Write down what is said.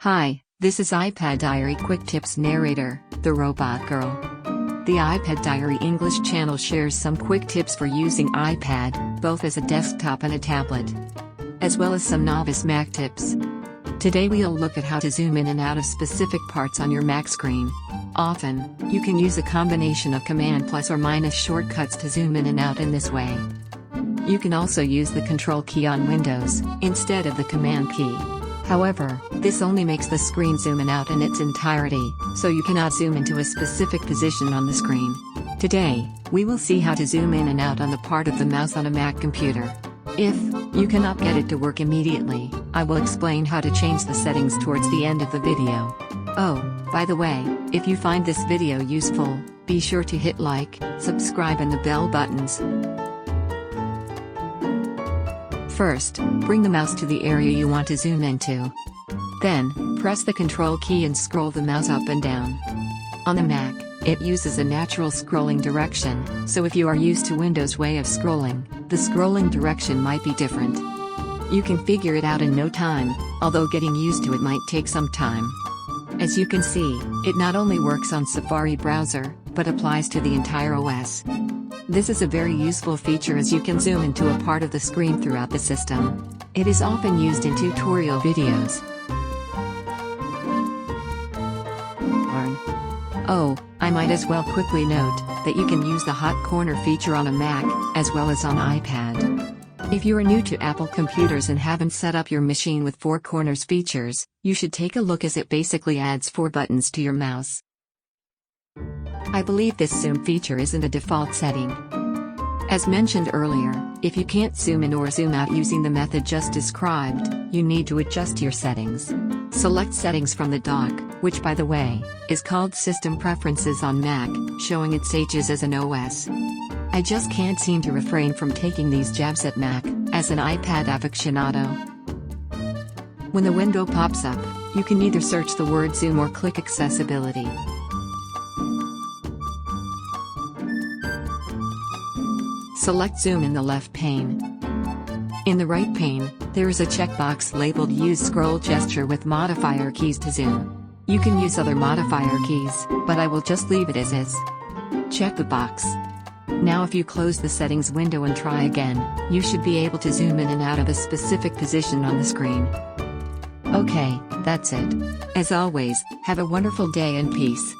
Hi, this is iPad Diary Quick Tips narrator, the Robot Girl. The iPad Diary English channel shares some quick tips for using iPad, both as a desktop and a tablet, as well as some novice Mac tips. Today we'll look at how to zoom in and out of specific parts on your Mac screen. Often, you can use a combination of Command plus or minus shortcuts to zoom in and out in this way. You can also use the Control key on Windows, instead of the Command key. However, this only makes the screen zoom in out in its entirety, so you cannot zoom into a specific position on the screen. Today, we will see how to zoom in and out on the part of the mouse on a Mac computer. If you cannot get it to work immediately, I will explain how to change the settings towards the end of the video. Oh, by the way, if you find this video useful, be sure to hit like, subscribe and the bell buttons. First, bring the mouse to the area you want to zoom into. Then, press the Control key and scroll the mouse up and down. On the Mac, it uses a natural scrolling direction, so if you are used to Windows' way of scrolling, the scrolling direction might be different. You can figure it out in no time, although getting used to it might take some time. As you can see, it not only works on Safari browser, but applies to the entire OS. This is a very useful feature as you can zoom into a part of the screen throughout the system. It is often used in tutorial videos. Oh, I might as well quickly note that you can use the hot corner feature on a Mac, as well as on iPad. If you are new to Apple computers and haven't set up your machine with 4 corners features, you should take a look as it basically adds 4 buttons to your mouse. I believe this zoom feature isn't a default setting. As mentioned earlier, if you can't zoom in or zoom out using the method just described, you need to adjust your settings. Select Settings from the dock, which by the way, is called System Preferences on Mac, showing its ages as an OS. I just can't seem to refrain from taking these jabs at Mac, as an iPad aficionado. When the window pops up, you can either search the word zoom or click accessibility. Select Zoom in the left pane. In the right pane, there is a checkbox labeled Use Scroll Gesture with Modifier Keys to zoom. You can use other modifier keys, but I will just leave it as is. Check the box. Now if you close the settings window and try again, you should be able to zoom in and out of a specific position on the screen. Okay, that's it. As always, have a wonderful day and peace.